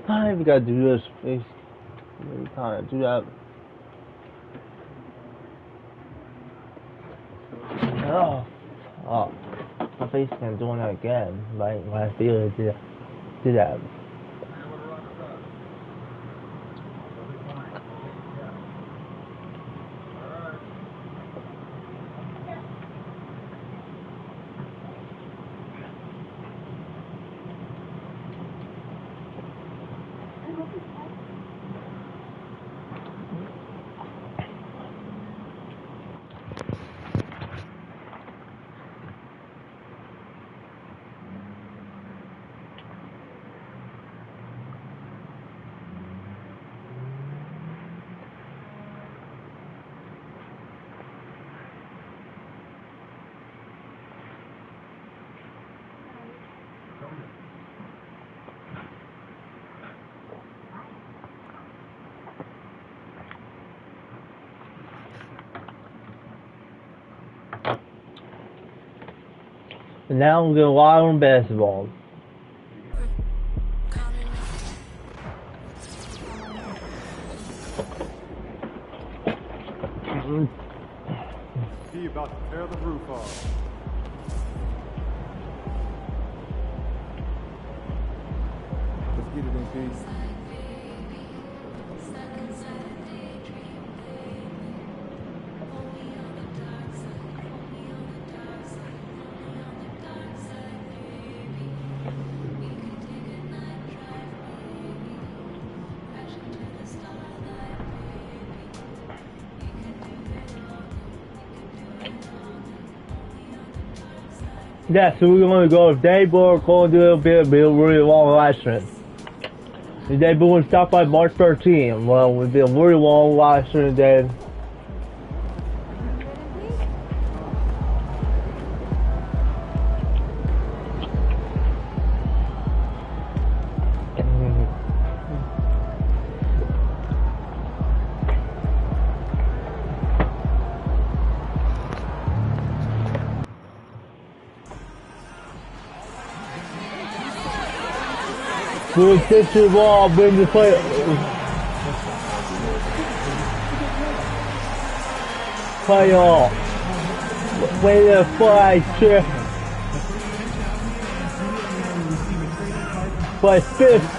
We gotta do this. Please. We can't do that. Oh, my face can't do that again. Right when I feel it, do that. And now I'm gonna watch on basketball. He about to tear the roof off. Let's get it in peace. Yeah, so we're gonna go if they were going to do a really long live stream. If they were stop by March 13th, well, it would be a really long live stream day. We'll get to the ball, bring the play. Play off. Way to fly, trip. Play fifth.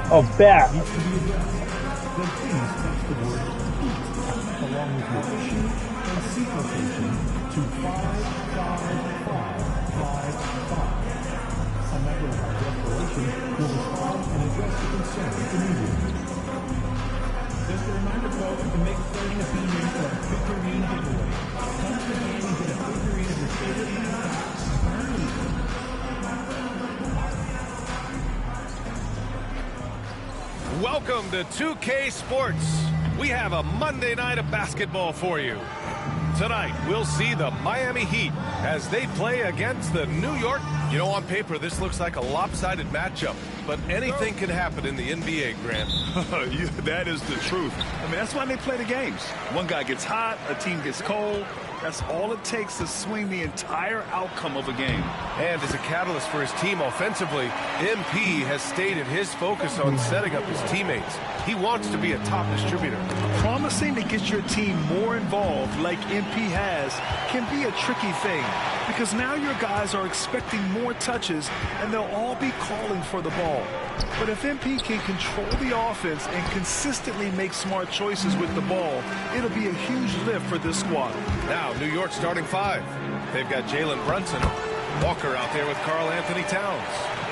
Oh, back. Then please text the word EAT along with your issue and seat location to 55555. A member of our desperation will respond and address the concern immediately. Just a reminder, folks, to make starting a figurine for a figurine giveaway. Come to the game and get a figurine of your favorite mascot. Welcome to 2K Sports. We have a Monday night of basketball for you. Tonight, we'll see the Miami Heat as they play against the New York. You know, on paper, this looks like a lopsided matchup, but anything can happen in the NBA, Grant. That is the truth. I mean, that's why they play the games. One guy gets hot, a team gets cold. That's all it takes to swing the entire outcome of a game. And as a catalyst for his team offensively, MP has stated his focus on setting up his teammates. He wants to be a top distributor. Promising to get your team more involved like MP has can be a tricky thing because now your guys are expecting more touches and they'll all be calling for the ball. But if MP can control the offense and consistently make smart choices with the ball, it'll be a huge lift for this squad. Now, New York starting five. They've got Jalen Brunson, Walker out there with Karl Anthony Towns,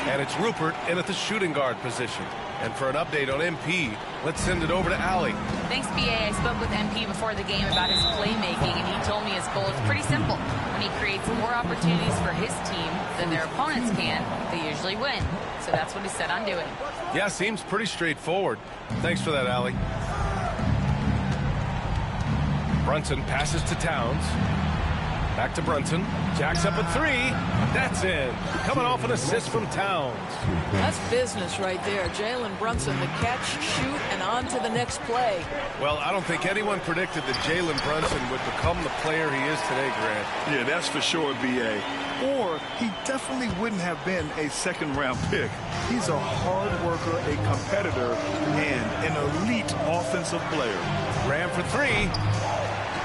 and it's Rupert in at the shooting guard position. And for an update on MP, let's send it over to Allie. Thanks, BA. I spoke with MP before the game about his playmaking, and he told me his goal is pretty simple. When he creates more opportunities for his team than their opponents can, they usually win. So that's what he's set on doing. Yeah, seems pretty straightforward. Thanks for that, Allie. Brunson passes to Towns. Back to Brunson. Jacks up a three. That's in. Coming off an assist from Towns. That's business right there. Jalen Brunson, the catch, shoot, and on to the next play. Well, I don't think anyone predicted that Jalen Brunson would become the player he is today, Grant. Yeah, that's for sure, B.A. Or he definitely wouldn't have been a second-round pick. He's a hard worker, a competitor, and an elite offensive player. Graham for three.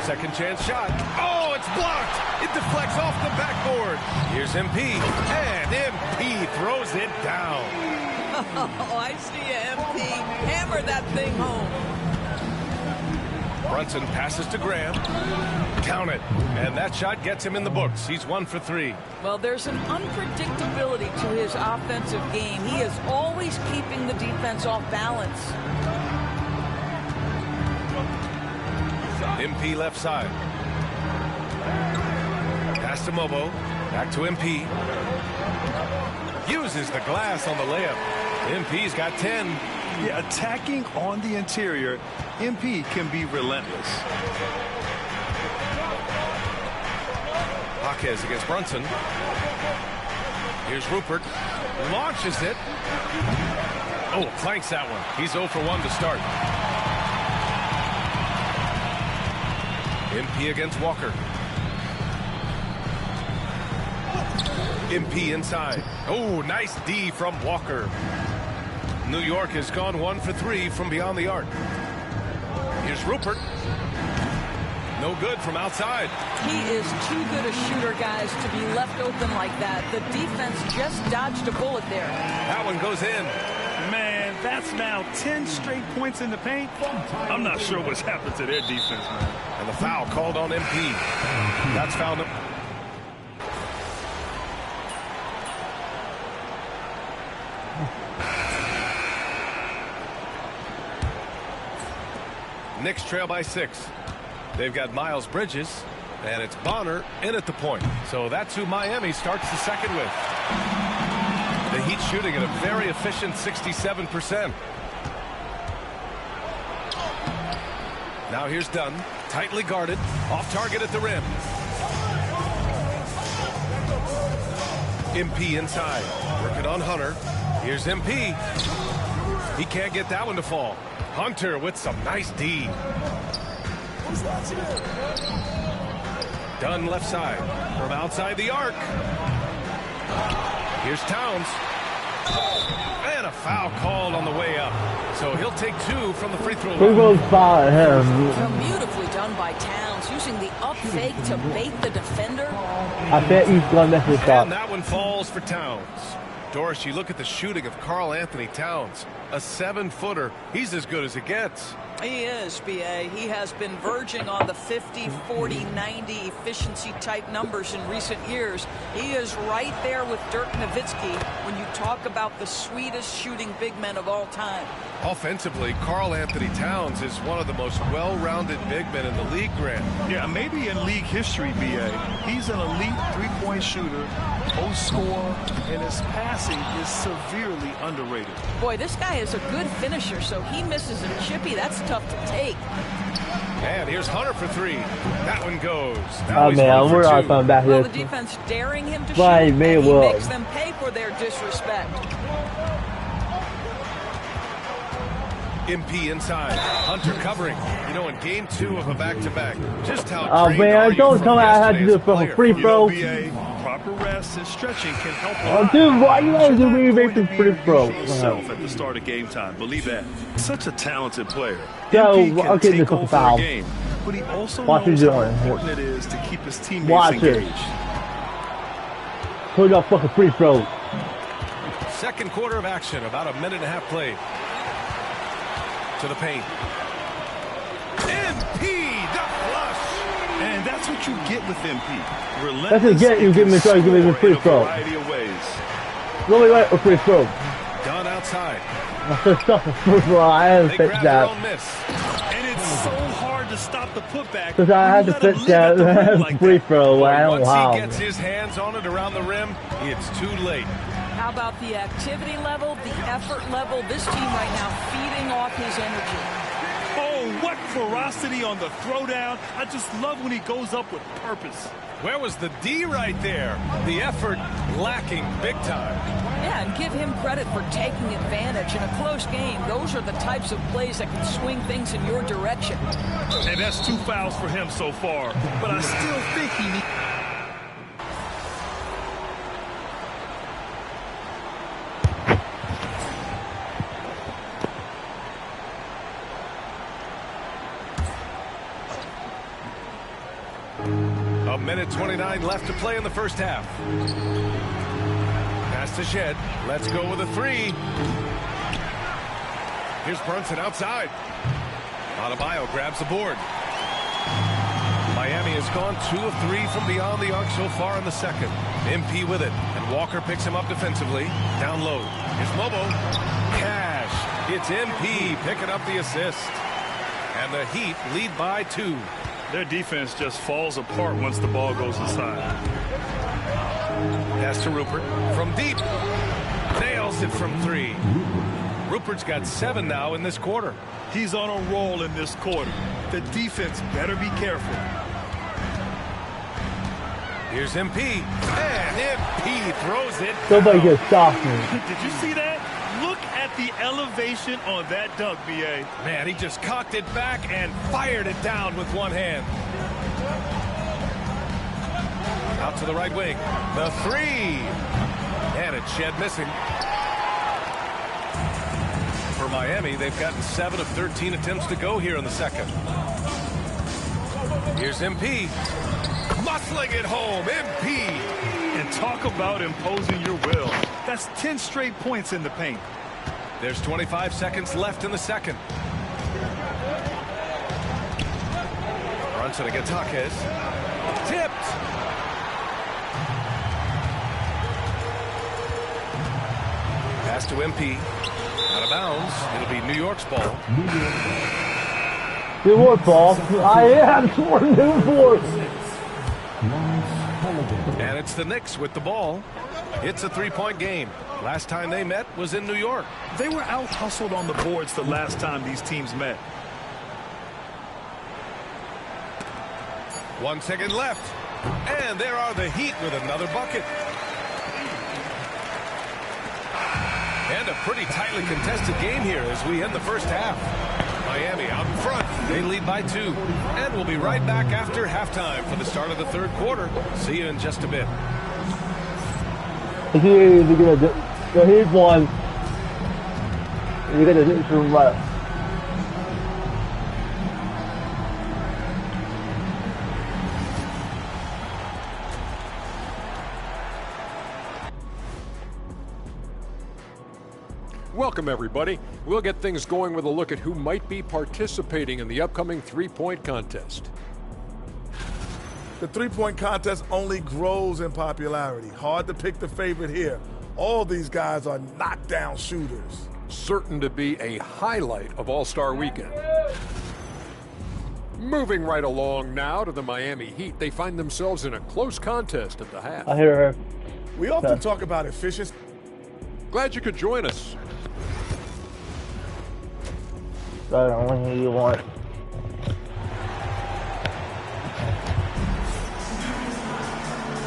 Second chance shot. Oh, it's blocked. It deflects off the backboard. Here's MP. And MP throws it down. Oh, I see you, MP. Hammer that thing home. Brunson passes to Graham. Count it. And that shot gets him in the books. He's 1 for 3. Well, there's an unpredictability to his offensive game. He is always keeping the defense off balance. MP left side. Pass to Mobo. Back to MP. Uses the glass on the layup. MP's got 10. Yeah, attacking on the interior, MP can be relentless. Jaquez against Brunson. Here's Rupert. Launches it. Oh, flanks that one. He's 0 for 1 to start. MP against Walker. MP inside. Oh, nice D from Walker. New York has gone 1 for 3 from beyond the arc. Here's Rupert. No good from outside. He is too good a shooter, guys, to be left open like that. The defense just dodged a bullet there. That one goes in. Man, that's now 10 straight points in the paint. I'm not sure what's happened to their defense, man. And the foul called on MP. That's foul. Knicks trail by 6. They've got Miles Bridges, and it's Bonner in at the point. So that's who Miami starts the second with. The Heat shooting at a very efficient 67%. Now here's Dunn, tightly guarded, off target at the rim. MP inside, working on Hunter. Here's MP. He can't get that one to fall. Hunter with some nice D. Dunn left side from outside the arc. Here's Towns. And a foul called on the way up. So he'll take 2 from the free throw line. Who goes by him? So beautifully done by Towns, using the up fake to bait the defender. I bet he's gonna mess this up. And that one falls for Towns. Doris, you look at the shooting of Karl Anthony Towns. A 7-footer. He's as good as it gets. He is, B.A. He has been verging on the 50, 40, 90 efficiency type numbers in recent years. He is right there with Dirk Nowitzki when you talk about the sweetest shooting big men of all time. Offensively, Karl Anthony Towns is one of the most well-rounded big men in the league, Grant. Yeah, maybe in league history, B.A. He's an elite three-point shooter, post scorer, and his passing is severely underrated. Boy, this guy is a good finisher, so he misses a chippy. That's tough to take. And here's Hunter for 3. That one goes. Oh man, we're not coming back Well, here. the defense daring him to Right, shoot, may and he well. makes them pay for their disrespect. MP inside. Hunter covering. You know, in game 2 of a back-to-back, just how Oh trained are man, you don't from tell me I had to do yesterday's it from a player? free You know, throw. B.A., proper rest and stretching can help a Oh lot. dude, why you always do me You're make not this going to free be throw? your usual self at the start of game time. Believe that. Such a talented player. Yo, MP can okay, take this is a over foul. a game, but he also Watch knows you how doing. important it is to keep his teammates Watch it. engaged. Put up fucking free throw. Second quarter of action, about a minute and a half played. To the paint. MP, the flush. And that's what you get with MP. That's what you get, you give me a try, give me a free throw. In a variety of ways. Really like a free throw. Done outside. That's the stuff of free throw. I had to They fix grab their that. own miss. And it's so hard to stop the putback. Because I had to You let him fix live at the rim that like free that. throw. I don't know Once how. he gets his hands on it around the rim, it's too late. How about the activity level, the effort level? This team right now feeding off his energy. Oh, what ferocity on the throwdown. I just love when he goes up with purpose. Where was the D right there? The effort lacking big time. Yeah, and give him credit for taking advantage in a close game. Those are the types of plays that can swing things in your direction. Hey, that's 2 fouls for him so far, but I still think he needs... A minute 29 left to play in the first half. Pass to Shed. Let's go with a 3. Here's Brunson outside. Adebayo grabs the board. Miami has gone 2 of 3 from beyond the arc so far in the second. MP with it, and Walker picks him up defensively. Down low. Here's Mobo. Cash. It's MP picking up the assist. And the Heat lead by 2. Their defense just falls apart once the ball goes inside. Pass to Rupert from deep. Nails it from 3. Rupert's got 7 now in this quarter. He's on a roll in this quarter. The defense better be careful. Here's MP. And MP throws it. Somebody down. just stopped me. Did you see that? Look at the elevation on that dunk, B.A. Man, he just cocked it back and fired it down with one hand. Out to the right wing. The 3. And it's Shed missing. For Miami, they've gotten 7 of 13 attempts to go here in the second. Here's MP. Muscling it home. MP. And talk about imposing your will. That's 10 straight points in the paint. There's 25 seconds left in the second. Brunson against Jaquez. Tipped. Pass to MP. Out of bounds. It'll be New York's ball. New York ball. I am for Newport. And it's the Knicks with the ball. It's a 3-point game. Last time they met was in New York. They were out-hustled on the boards the last time these teams met. 1 second left. And there are the Heat with another bucket. And a pretty tightly contested game here as we end the first half. Miami out in front. They lead by 2. And we'll be right back after halftime for the start of the third quarter. See you in just a bit. Here's one. You're gonna hit from left. Welcome, everybody. We'll get things going with a look at who might be participating in the upcoming three-point contest. The three-point contest only grows in popularity. Hard to pick the favorite here. All these guys are knockdown shooters. Certain to be a highlight of All-Star Weekend. Moving right along now to the Miami Heat. They find themselves in a close contest at the half. I hear her. We often talk about efficiency. Glad you could join us. Right on who you want.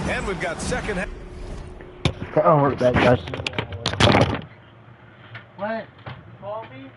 And we've got second half. I'll work that, guys. What? Coffee?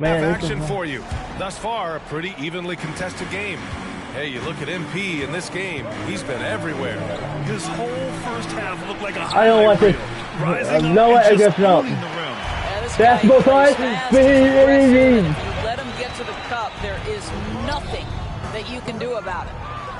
Man, half this action is- for you. Thus far, a pretty evenly contested game. Hey, you look at MP in this game, he's been everywhere. His whole first half looked like a I don't want highlight this. reel. Rising up No, and I just guess not. owning the rim. Yeah, this That's guy both plays sides. fast, he's aggressive, and if you let him get to the cup, there is nothing that you can do about it.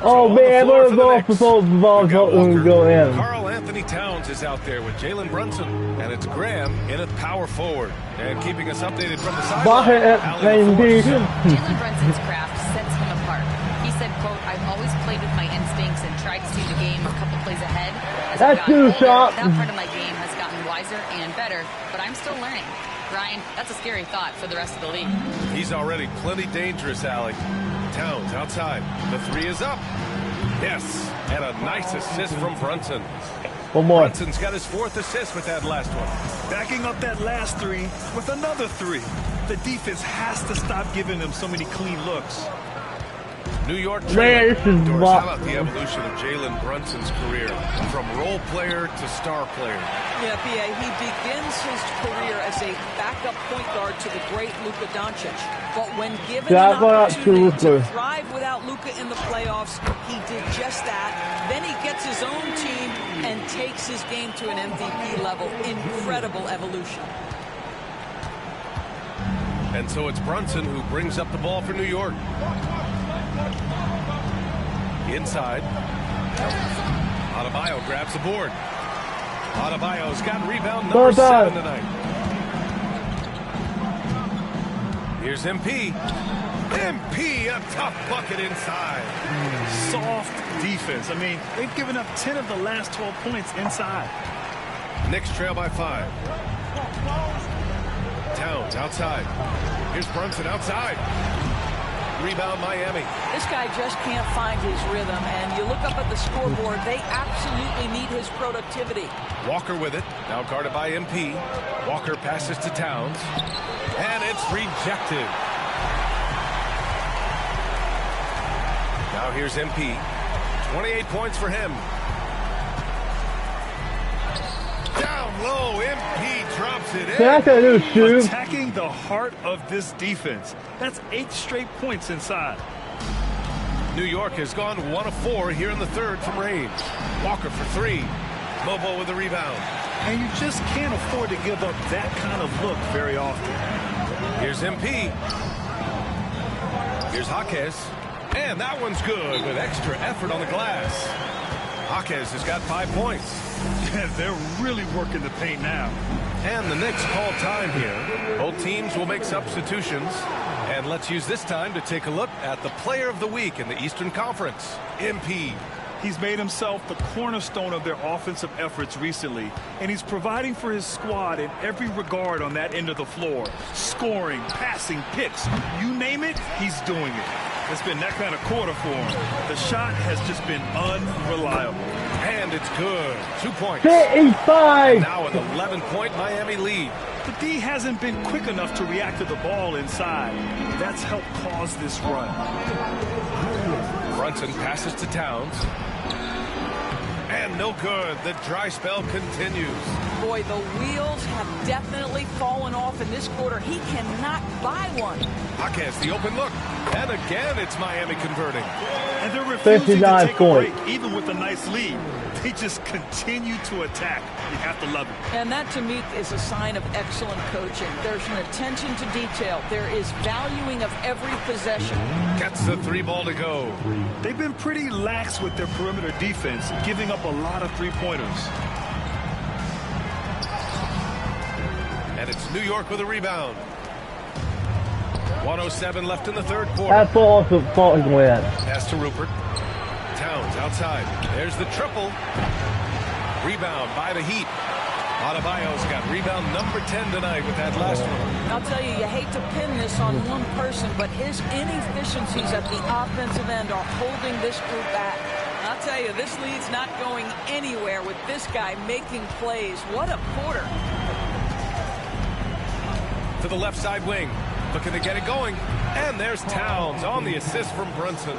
Oh on the man, floor we're for the going Knicks. for We've got Walker. go in. Carl Anthony Towns is out there with Jalen Brunson, and it's Graham in at power forward. And keeping us updated from the Bucket sideline, at Allie LaForce. Jalen Brunson's craft sets him apart. He said, quote, I've always played with my instincts and tried to see the game a couple plays ahead. As I've That's gotten too sharp. older, that part of my game has gotten wiser and better, but I'm still learning. Ryan, that's a scary thought for the rest of the league. He's already plenty dangerous, Allie. Towns outside. The three is up. Yes, and a nice assist from Brunson. One more. Brunson's got his fourth assist with that last one. Backing up that last three with another three. The defense has to stop giving them so many clean looks. New York Man, trailing. this is Doris, wild. how about the evolution of Jalen Brunson's career from role player to star player? Yeah, PA, he begins his career as a backup point guard to the great Luka Doncic. But when given Yeah, an but opportunity to Luka. thrive without Luka in the playoffs, he did just that. Then he gets his own team and takes his game to an MVP level. Incredible evolution. And so it's Brunson who brings up the ball for New York. Inside. Adebayo grabs the board. Adebayo's got rebound number Well done. 7 tonight. Here's MP. MP, a tough bucket inside. Soft defense. I mean, they've given up 10 of the last 12 points inside. Knicks trail by 5. Towns outside. Here's Brunson outside. Rebound Miami. This guy just can't find his rhythm, and you look up at the scoreboard, they absolutely need his productivity. Walker with it. Now guarded by MP. Walker passes to Towns. And it's rejected. Now here's MP. 28 points for him. Down low. MP drops it in. That's a new shoe. Attacking the heart of this defense. That's 8 straight points inside. New York has gone 1 of 4 here in the third from range. Walker for 3. Bobo with the rebound. And you just can't afford to give up that kind of look very often. Here's MP. Here's Jaquez. And that one's good with extra effort on the glass. Jaquez has got 5 points. They're really working the paint now. And the Knicks call time here. Both teams will make substitutions. And let's use this time to take a look at the player of the week in the Eastern Conference, MP. He's made himself the cornerstone of their offensive efforts recently, and he's providing for his squad in every regard on that end of the floor. Scoring, passing, picks, you name it, he's doing it. It's been that kind of quarter for him. The shot has just been unreliable. And it's good. 2 points. 55. Now an 11-point Miami lead. The D hasn't been quick enough to react to the ball inside. That's helped cause this run. Brunson passes to Towns. And no good. The dry spell continues. Boy, the wheels have definitely fallen off in this quarter. He cannot buy one. Jaquez, the open look. And again, it's Miami converting. And they're refusing to 59 take a points. break, even with a nice lead. They just continue to attack. You have to love it. And that, to me, is a sign of excellent coaching. There's an attention to detail. There is valuing of every possession. Gets the 3 ball to go. They've been pretty lax with their perimeter defense, giving up a lot of three-pointers. And it's New York with a rebound. 1:07 left in the third quarter. That's all for fucking win. Pass to Rupert. Towns outside. There's the triple. Rebound by the Heat. Adebayo's got rebound number 10 tonight with that last one. I'll tell you, you hate to pin this on one person, but his inefficiencies at the offensive end are holding this group back. I'll tell you, this lead's not going anywhere with this guy making plays. What a quarter. To the left side wing. Looking to get it going. And there's Towns on the assist from Brunson.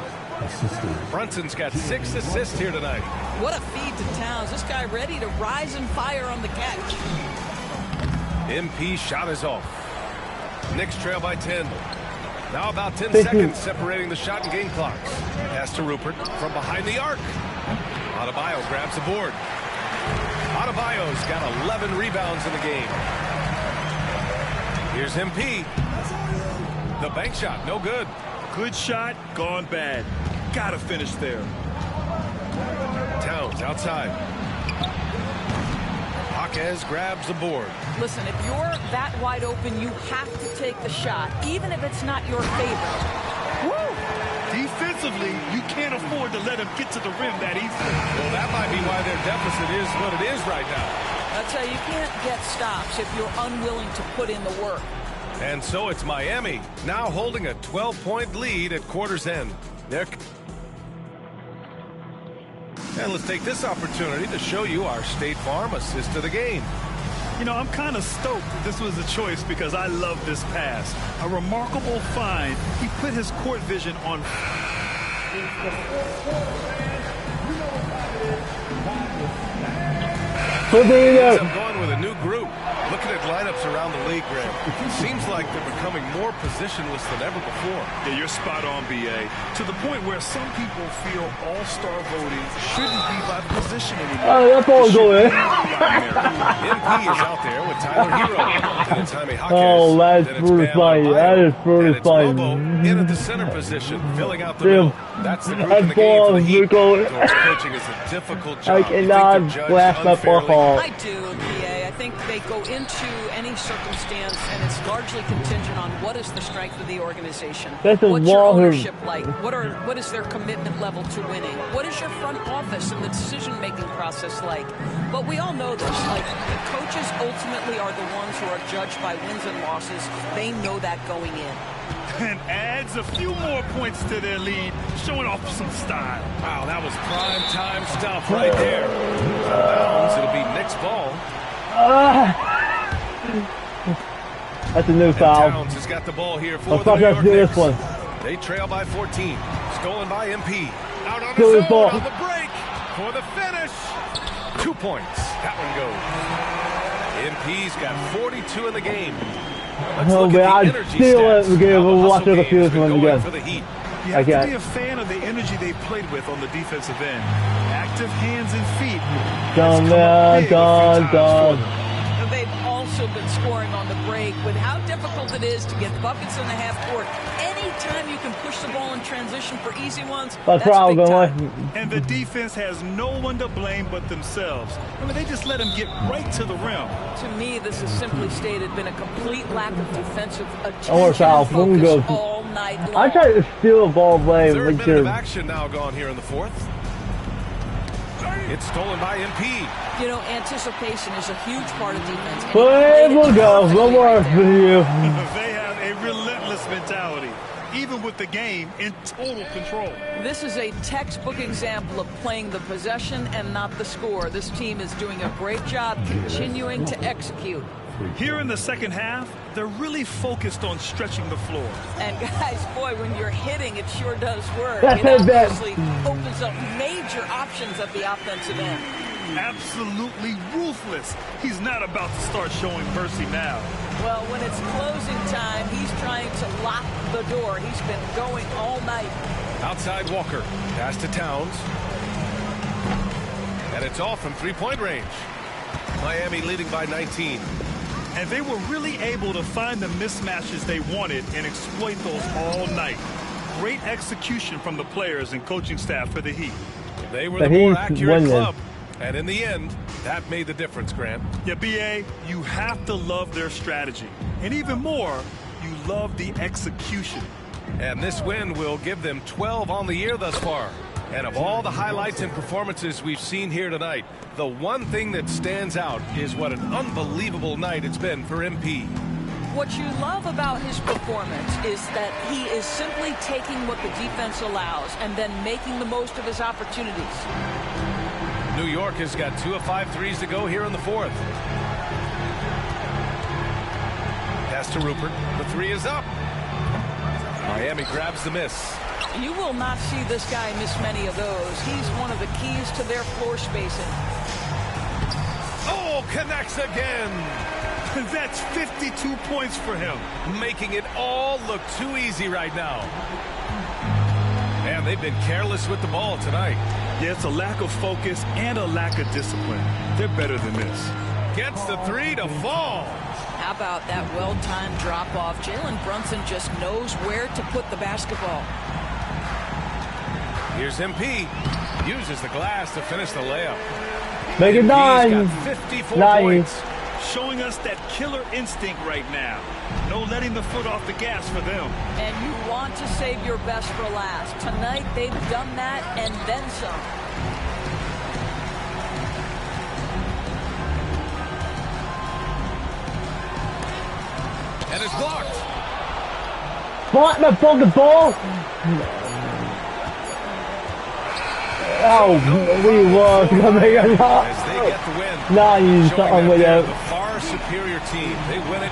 Brunson's got 6 assists here tonight. What a feed to Towns. This guy ready to rise and fire on the catch. MP shot is off. Knicks trail by 10. Now about 10 seconds separating the shot and game clocks. Pass to Rupert from behind the arc. Adebayo grabs the board. Adebayo's got 11 rebounds in the game. Here's MP. The bank shot, no good. Good shot, gone bad. Gotta finish there. Towns outside. Jaquez grabs the board. Listen, if you're that wide open, you have to take the shot, even if it's not your favorite. Woo! Defensively, you can't afford to let him get to the rim that easily. Well, that might be why their deficit is what it is right now. I'll tell you, you can't get stops if you're unwilling to put in the work. And so it's Miami, now holding a 12-point lead at quarter's end. And let's take this opportunity to show you our State Farm assist of the game. You know, I'm kind of stoked this was a choice because I love this pass. A remarkable find. He put his court vision on. I'm going with a new group. Looking at lineups around the league, Graham, it seems like they're becoming more positionless than ever before. Yeah, you're spot on, BA. To the point where some people feel all-star voting shouldn't be by position anymore. Oh, that's all good. MP is out there with Tyler Hero. Then it's Jaime Jaquez. Oh, that's Then it's pretty Bam funny. Adebayo. That is pretty And it's funny. Lobo in at the center position, filling out the Damn. middle. That's the group in the game for the Heat. George coaching is a difficult job. I You think cannot they're judged blast my unfairly? ball. I do, PA. I think they go into any circumstance, and it's largely contingent on what is the strength of the organization. That's a What's your wall here. ownership like? What is their commitment level to winning? What is your front office and the decision-making process like? But we all know this. Like, the coaches ultimately are the ones who are judged by wins and losses. They know that going in. And adds a few more points to their lead, showing off some style. Wow, that was prime time stuff right there. Bounds, it'll be Knicks ball. That's a new And foul. Towns has got the ball here for Let's the not New have York to do Knicks. this one. They trail by 14. Stolen by MP. Out on Steal his his ball. own on the break for the finish. 2 points. That one goes. MP's got 42 in the game. Let's Oh, look man, at I'd the energy steal stats. it again. How the We'll hustle watch the game's fuse been one going again. for the Heat. You have Okay. to be a fan of the energy they played with on the defensive end. Active hands and feet. Done, It's come up big a few done, times for done. them. And they've also been scoring on the break with how difficult it is to get buckets in the half court. Anytime you can push the ball in transition for easy ones, That's that's right, big going. time. And the defense has no one to blame but themselves. I mean, they just let them get right to the rim. To me, this has simply stated been a complete lack of defensive Or attention foul. and One focus goes. all night long. I tried to steal a ball play. Third Like minute of this. action now gone here in the fourth. It's stolen by MP. You know, anticipation is a huge part of defense. And Play, he we'll played it go. perfectly One more right there. for you. They have a relentless mentality, even with the game in total control. This is a textbook example of playing the possession and not the score. This team is doing a great job continuing to execute. Here in the second half, they're really focused on stretching the floor. And guys, boy, when you're hitting, it sure does work. That's It it, Ben. obviously opens up major options at the offensive end. Absolutely ruthless. He's not about to start showing mercy now. Well, when it's closing time, he's trying to lock the door. He's been going all night. Outside Walker. Pass to Towns. And it's off from three-point range. Miami leading by 19. And they were really able to find the mismatches they wanted and exploit those all night. Great execution from the players and coaching staff for the Heat. They were The the more Heat accurate win this. club. And in the end, that made the difference, Grant. Yeah, BA, you have to love their strategy. And even more, you love the execution. And this win will give them 12 on the year thus far. And of all the highlights and performances we've seen here tonight, the one thing that stands out is what an unbelievable night it's been for MP. What you love about his performance is that he is simply taking what the defense allows and then making the most of his opportunities. New York has got 2 of 5 threes to go here in the fourth. Pass to Rupert. The three is up. Miami grabs the miss. You will not see this guy miss many of those. He's one of the keys to their floor spacing. Oh, connects again. That's 52 points for him. Making it all look too easy right now. And they've been careless with the ball tonight. Yeah, it's a lack of focus and a lack of discipline. They're better than this. Gets the three to fall. How about that well-timed drop-off? Jalen Brunson just knows where to put the basketball. Here's MP. Uses the glass to finish the layup. Make it 9. He's got 54 9. points. Showing us that killer instinct right now. No letting the foot off the gas for them. And you want to save your best for last. Tonight, they've done that and then some. And it's blocked. Block the fucking ball! Oh, we was gonna make a lot. As they get the win. Nice, something with they're it. the far superior team. They win it.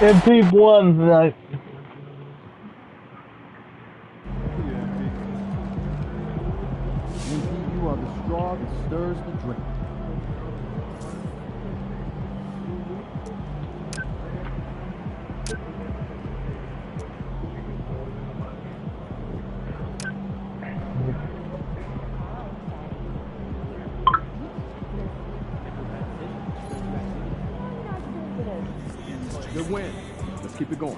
MP won tonight. You are the straw that stirs the drink. Good win. Let's keep it going.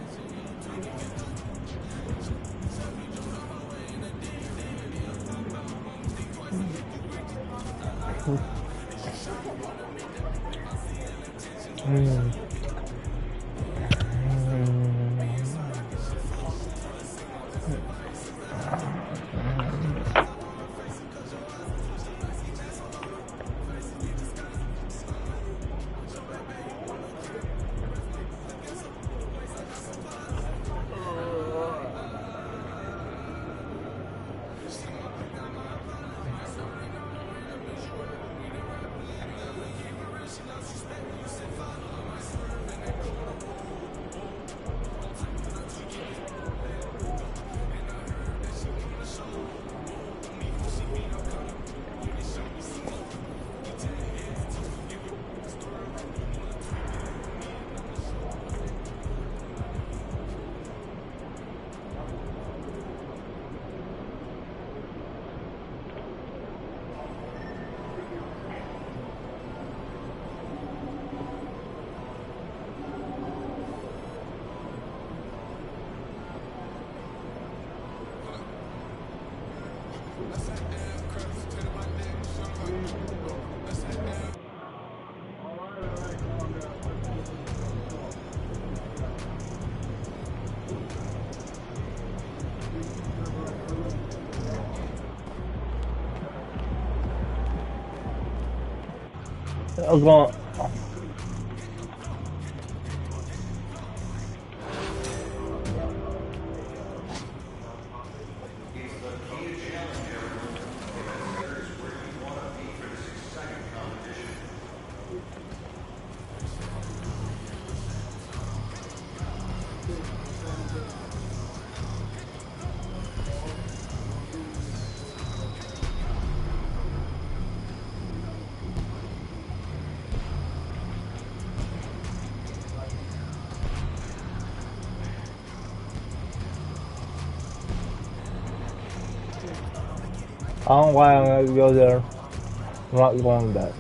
I'm going. I don't know why I'm gonna go there. I'm not going back.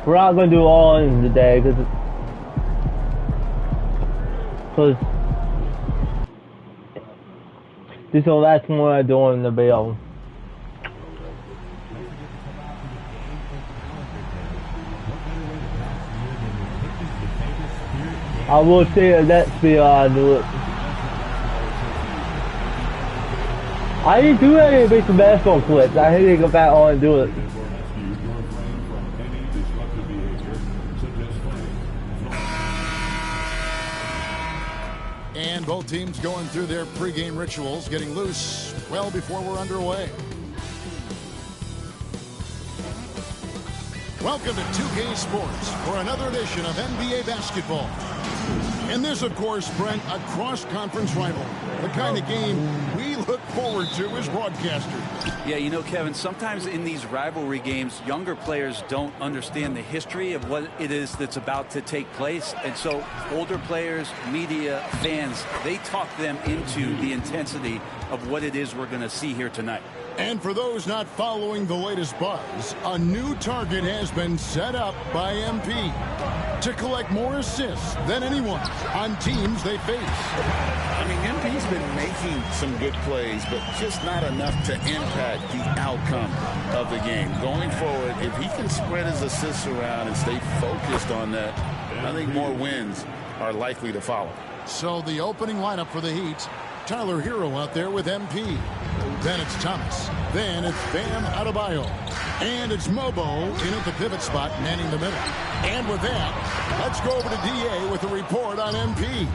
We're not gonna do all in today because this is the last one I'm doing in the video. I will say the next video I do it. I didn't do any basic basketball clips. I had to go back on and do it. And both teams going through their pregame rituals, getting loose well before we're underway. Welcome to 2K Sports for another edition of NBA basketball. And this, of course, Brent, a cross-conference rival. The kind of game we look forward to as broadcasters. Yeah, you know, Kevin, sometimes in these rivalry games, younger players don't understand the history of what it is that's about to take place. And so older players, media, fans, they talk them into the intensity of what it is we're going to see here tonight. And for those not following the latest buzz, a new target has been set up by MP to collect more assists than anyone on teams they face. I mean, MP's been making some good plays, but just not enough to impact the outcome of the game. Going forward, if he can spread his assists around and stay focused on that, I think more wins are likely to follow. So the opening lineup for the Heat, Tyler Hero out there with MP. Then it's Thomas. Then it's Bam Adebayo. And it's Mobo in at the pivot spot, manning the middle. And with that, let's go over to DA with a report on MP.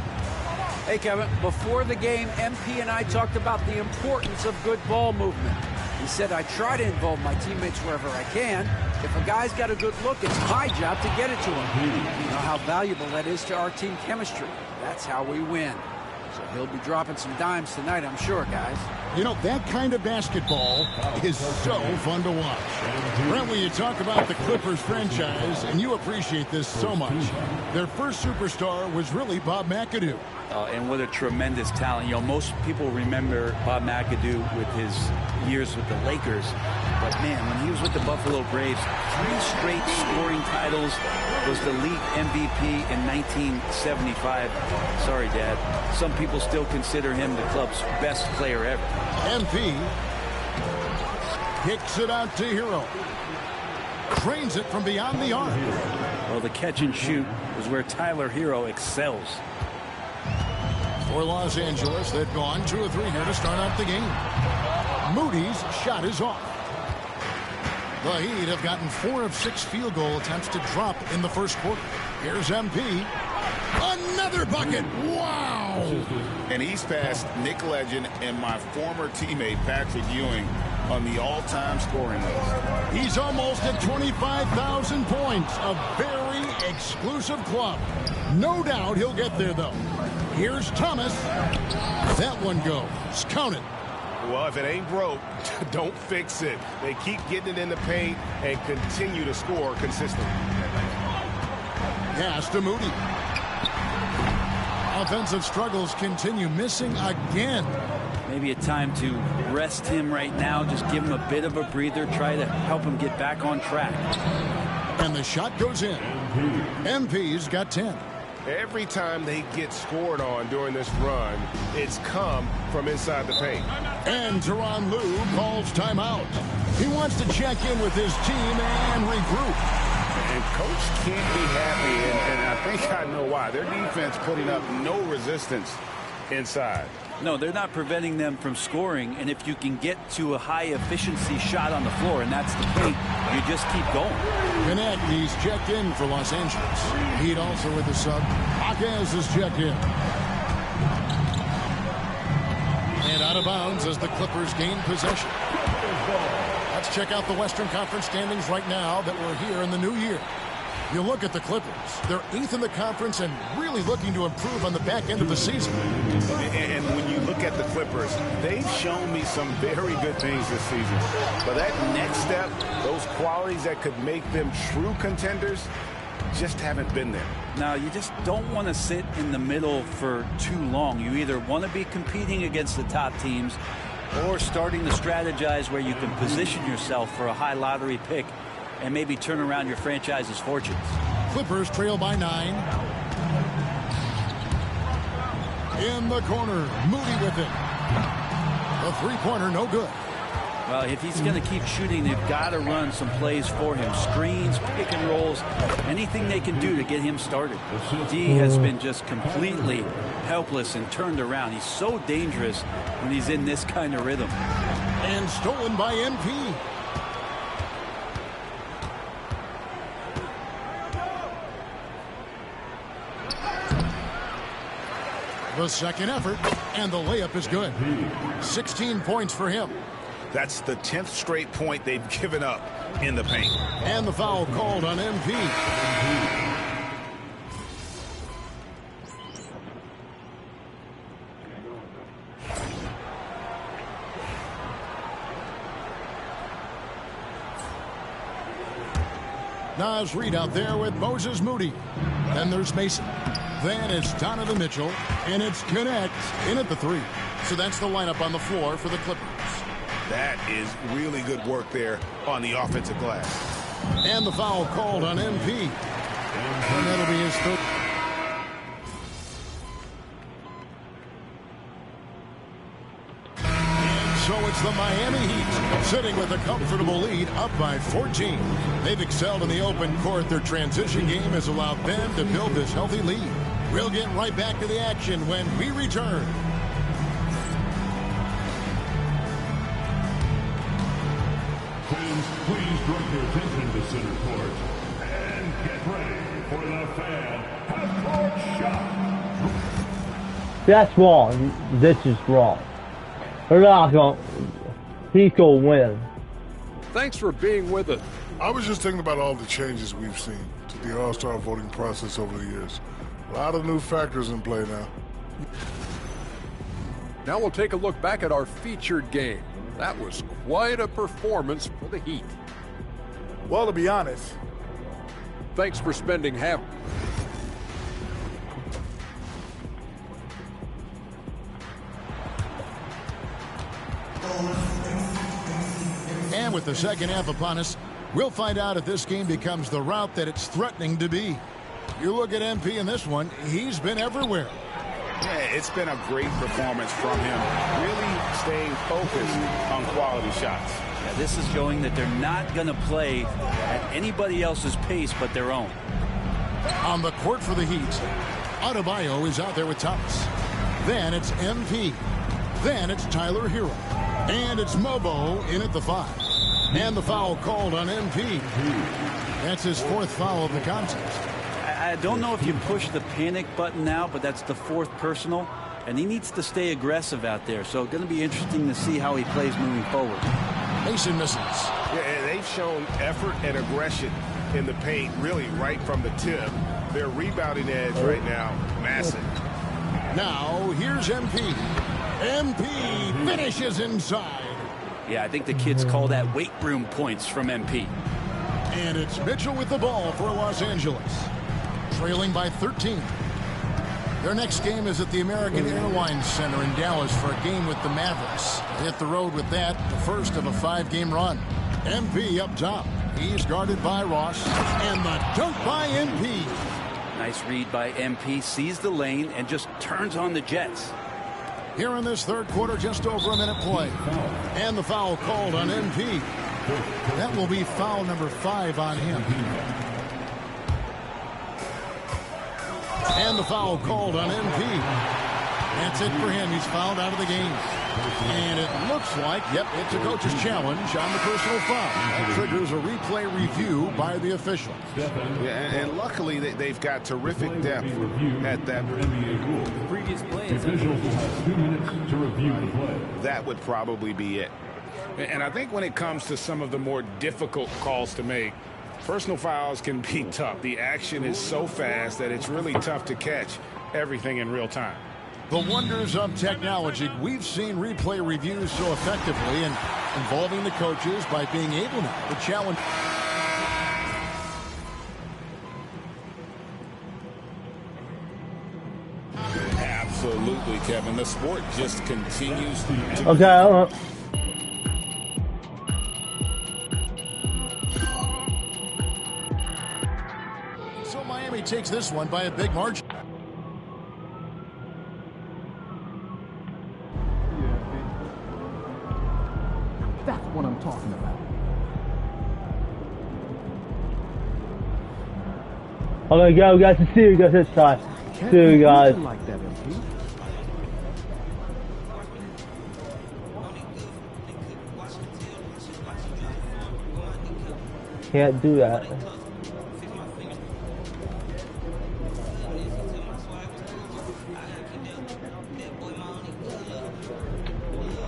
Hey, Kevin, before the game, MP and I talked about the importance of good ball movement. He said, I try to involve my teammates wherever I can. If a guy's got a good look, it's my job to get it to him. You know how valuable that is to our team chemistry. That's how we win. So he'll be dropping some dimes tonight, I'm sure, guys. You know, that kind of basketball is so fun to watch. Brent, when you talk about the Clippers franchise, and you appreciate this so much, their first superstar was really Bob McAdoo. And what a tremendous talent. You know, most people remember Bob McAdoo with his years with the Lakers. But, man, when he was with the Buffalo Braves, 3 straight scoring titles, was the league MVP in 1975. Sorry, Dad. Some people still consider him the club's best player ever. MP kicks it out to Hero. Cranes it from beyond the arc. Well, the catch and shoot is where Tyler Hero excels. For Los Angeles, they've gone 2 of 3 here to start out the game. Moody's shot is off. The Heat have gotten 4 of 6 field goal attempts to drop in the first quarter. Here's MP. Another bucket. Wow. And he's passed Nick Legend and my former teammate Patrick Ewing on the all-time scoring list. He's almost at 25,000 points. A very exclusive club. No doubt he'll get there, though. Here's Thomas. That one goes. Count it. Well, if it ain't broke, don't fix it. They keep getting it in the paint and continue to score consistently. Pass to Moody. Offensive struggles continue, missing again. Maybe a time to rest him right now, just give him a bit of a breather, try to help him get back on track. And the shot goes in. MP's got 10. Every time they get scored on during this run, it's come from inside the paint. And Tyronn Lue calls timeout. He wants to check in with his team and regroup. And Coach can't be happy, and I think I know why. Their defense putting up no resistance inside. No, they're not preventing them from scoring, and if you can get to a high-efficiency shot on the floor, and that's the paint, you just keep going. Connect, he's checked in for Los Angeles. Heat also with the sub. Jaquez is checked in. And out of bounds as the Clippers gain possession. Let's check out the Western Conference standings right now that we're here in the new year. You look at the Clippers, they're 8th in the conference and really looking to improve on the back end of the season. And when you look at the Clippers, they've shown me some very good things this season. But that next step, those qualities that could make them true contenders, just haven't been there. Now, you just don't want to sit in the middle for too long. You either want to be competing against the top teams or starting to strategize where you can position yourself for a high lottery pick and maybe turn around your franchise's fortunes. Clippers trail by 9. In the corner, Moody with it. The three-pointer, no good. Well, if he's going to keep shooting, they've got to run some plays for him. Screens, pick and rolls, anything they can do to get him started. D has been just completely helpless and turned around. He's so dangerous when he's in this kind of rhythm. And stolen by MP. The second effort, and the layup is good. 16 points for him. That's the 10th straight point they've given up in the paint. And the foul called on MP. Nas Reed out there with Moses Moody. Then there's Mason. Then it's Donovan Mitchell, and it's Connect in at the 3. So that's the lineup on the floor for the Clippers. That is really good work there on the offensive glass. And the foul called on MP. And that'll be his third. And so it's the Miami Heat sitting with a comfortable lead up by 14. They've excelled in the open court. Their transition game has allowed them to build this healthy lead. We'll get right back to the action when we return. Please direct your attention to center court and get ready for the fan half-court shot. That's wrong. This is wrong. They're not going. He's going to win. Thanks for being with us. I was just thinking about all the changes we've seen to the All-Star voting process over the years. A lot of new factors in play now. Now we'll take a look back at our featured game. That was quite a performance for the Heat. Well, to be honest. Thanks for spending half. And with the second half upon us, we'll find out if this game becomes the route that it's threatening to be. You look at MP in this one, he's been everywhere. Yeah, it's been a great performance from him. Really staying focused on quality shots. Yeah, this is showing that they're not going to play at anybody else's pace but their own. On the court for the Heat, Adebayo is out there with Thomas. Then it's MP. Then it's Tyler Hero. And it's Mobo in at the 5. And the foul called on MP. That's his 4th foul of the contest. I don't know if you push the panic button now, but that's the 4th personal, and he needs to stay aggressive out there. So going to be interesting to see how he plays moving forward. Mason misses. Yeah, they've shown effort and aggression in the paint, really right from the tip. Their rebounding edge right now, massive. Now here's MP. MP finishes inside. Yeah, I think the kids call that weight room points from MP. And it's Mitchell with the ball for Los Angeles. Trailing by 13. Their next game is at the American Airlines Center in Dallas for a game with the Mavericks. They hit the road with that, the first of a 5-game run. MP up top. He's guarded by Ross. And the dunk by MP. Nice read by MP. Sees the lane and just turns on the Jets. Here in this third quarter, just over a minute play. And the foul called on MP. That will be foul number 5 on him. And the foul called on MP. That's it for him. He's fouled out of the game. And it looks like, yep, it's a coach's challenge on the personal foul. That triggers a replay review by the official. Yeah, and luckily they've got terrific depth at that. Previous play is officials will have 2 minutes to review the play. That would probably be it. And I think when it comes to some of the more difficult calls to make, personal fouls can be tough. The action is so fast that it's really tough to catch everything in real time. The wonders of technology. We've seen replay reviews so effectively and involving the coaches by being able now to challenge. Absolutely, Kevin. The sport just continues to... Okay, So Miami takes this one by a big margin. That's what I'm talking about. I'm gonna go, guys, to see you guys this time. See you guys. Like that, MP. Can't do that.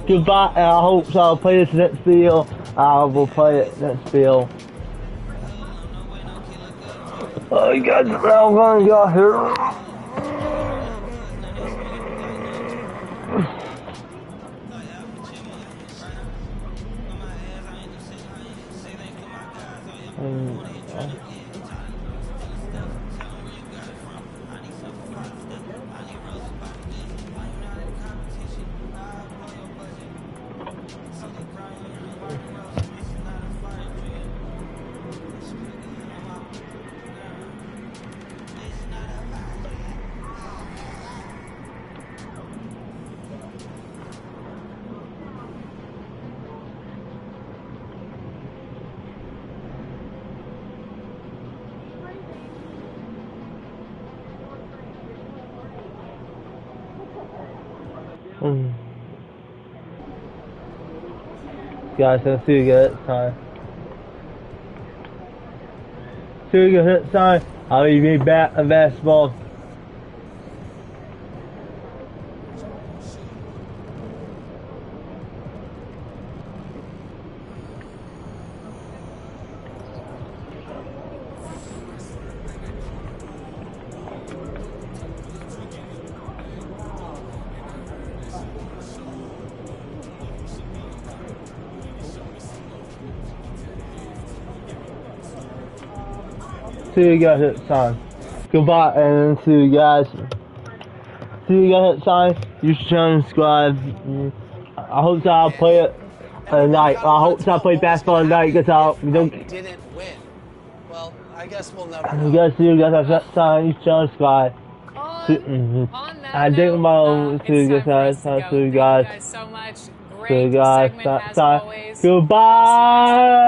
Goodbye, and I hope so. I'll play this next video. I will play it next video. Oh, you guys, I'm gonna go here. Guys, I'll see you guys next time. See you guys next time. I'll be back in basketball. See you guys next time. Goodbye, and see you guys. See you guys next time. You should subscribe. I hope that I'll play it tonight. I hope that I'll play basketball tonight because we don't. Didn't win. Well, I guess we'll never know. You guys see you guys next time. You should subscribe. I think about see you guys. See you guys. So much. See you guys next time. Goodbye.